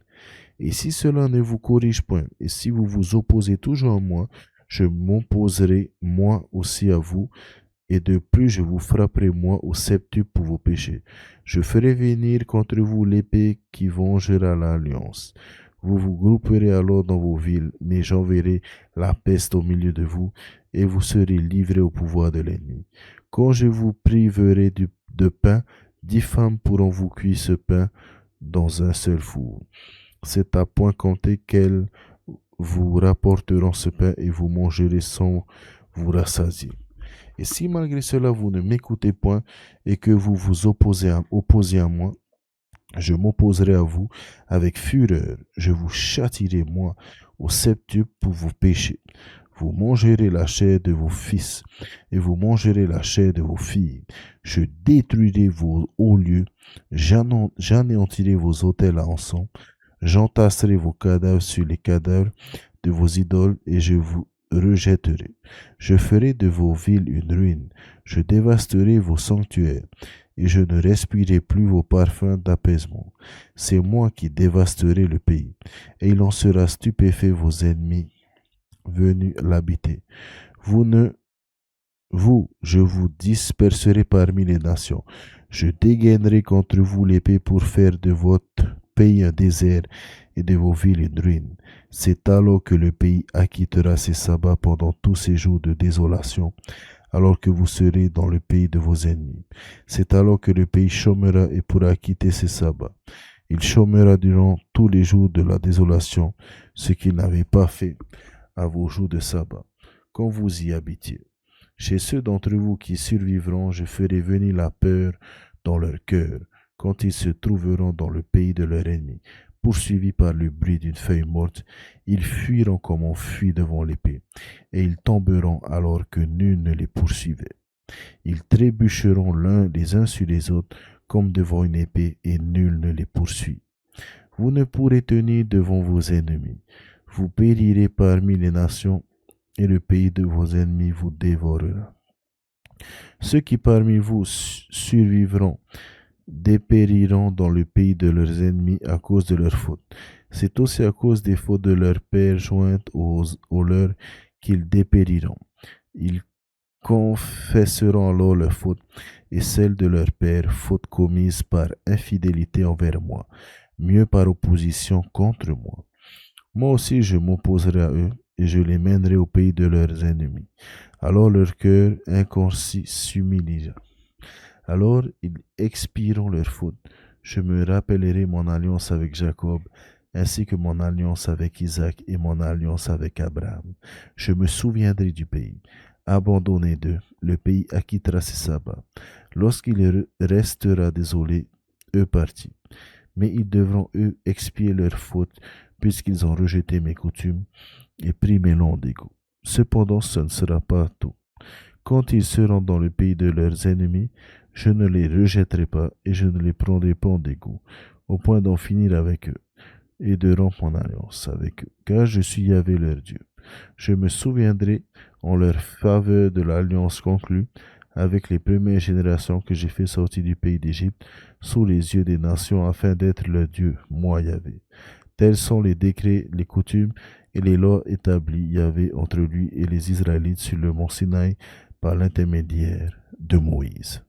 Et si cela ne vous corrige point, et si vous vous opposez toujours à moi, je m'opposerai moi aussi à vous, et de plus je vous frapperai moi au septuple pour vos péchés. Je ferai venir contre vous l'épée qui vengera l'alliance. Vous vous grouperez alors dans vos villes, mais j'enverrai la peste au milieu de vous, et vous serez livrés au pouvoir de l'ennemi. Quand je vous priverai de pain, 10 femmes pourront vous cuire ce pain dans un seul four. C'est à point compté qu'elles vous rapporteront ce pain et vous mangerez sans vous rassasier. Et si malgré cela vous ne m'écoutez point et que vous vous opposez à moi, je m'opposerai à vous avec fureur. Je vous châtierai moi au septuple pour vos péchés. Vous mangerez la chair de vos fils et vous mangerez la chair de vos filles. Je détruirai vos hauts lieux, j'anéantirai vos autels à encens. J'entasserai vos cadavres sur les cadavres de vos idoles et je vous rejetterai. Je ferai de vos villes une ruine. Je dévasterai vos sanctuaires et je ne respirerai plus vos parfums d'apaisement. C'est moi qui dévasterai le pays et il en sera stupéfait vos ennemis venus l'habiter. Je vous disperserai parmi les nations. Je dégainerai contre vous l'épée pour faire de votre pays un désert et de vos villes une ruine. C'est alors que le pays acquittera ses sabbats pendant tous ces jours de désolation, alors que vous serez dans le pays de vos ennemis. C'est alors que le pays chômera et pourra quitter ses sabbats. Il chômera durant tous les jours de la désolation, ce qu'il n'avait pas fait à vos jours de sabbat, quand vous y habitiez. Chez ceux d'entre vous qui survivront, je ferai venir la peur dans leur cœur, quand ils se trouveront dans le pays de leur ennemi. Poursuivis par le bruit d'une feuille morte, ils fuiront comme on fuit devant l'épée, et ils tomberont alors que nul ne les poursuivait. Ils trébucheront les uns sur les autres comme devant une épée, et nul ne les poursuit. Vous ne pourrez tenir devant vos ennemis. Vous périrez parmi les nations, et le pays de vos ennemis vous dévorera. Ceux qui parmi vous survivront dépériront dans le pays de leurs ennemis à cause de leurs fautes. C'est aussi à cause des fautes de leurs pères jointes aux leurs qu'ils dépériront. Ils confesseront alors leurs fautes et celles de leurs pères, fautes commises par infidélité envers moi, mieux par opposition contre moi. Moi aussi je m'opposerai à eux, et je les mènerai au pays de leurs ennemis. Alors leur cœur inconscient s'humiliera. Alors ils expieront leurs fautes. Je me rappellerai mon alliance avec Jacob, ainsi que mon alliance avec Isaac et mon alliance avec Abraham. Je me souviendrai du pays. Abandonné d'eux, le pays acquittera ses sabbats. Lorsqu'il restera désolé, eux partis. Mais ils devront, eux, expier leurs fautes, puisqu'ils ont rejeté mes coutumes et pris mes noms d'égout. Cependant, ce ne sera pas tout. Quand ils seront dans le pays de leurs ennemis, je ne les rejetterai pas et je ne les prendrai pas en dégoût, au point d'en finir avec eux et de rompre mon alliance avec eux, car je suis Yahvé leur Dieu. Je me souviendrai en leur faveur de l'alliance conclue avec les premières générations que j'ai fait sortir du pays d'Égypte sous les yeux des nations afin d'être leur Dieu, moi Yahvé. Tels sont les décrets, les coutumes et les lois établis Yahvé entre lui et les Israélites sur le mont Sinaï par l'intermédiaire de Moïse.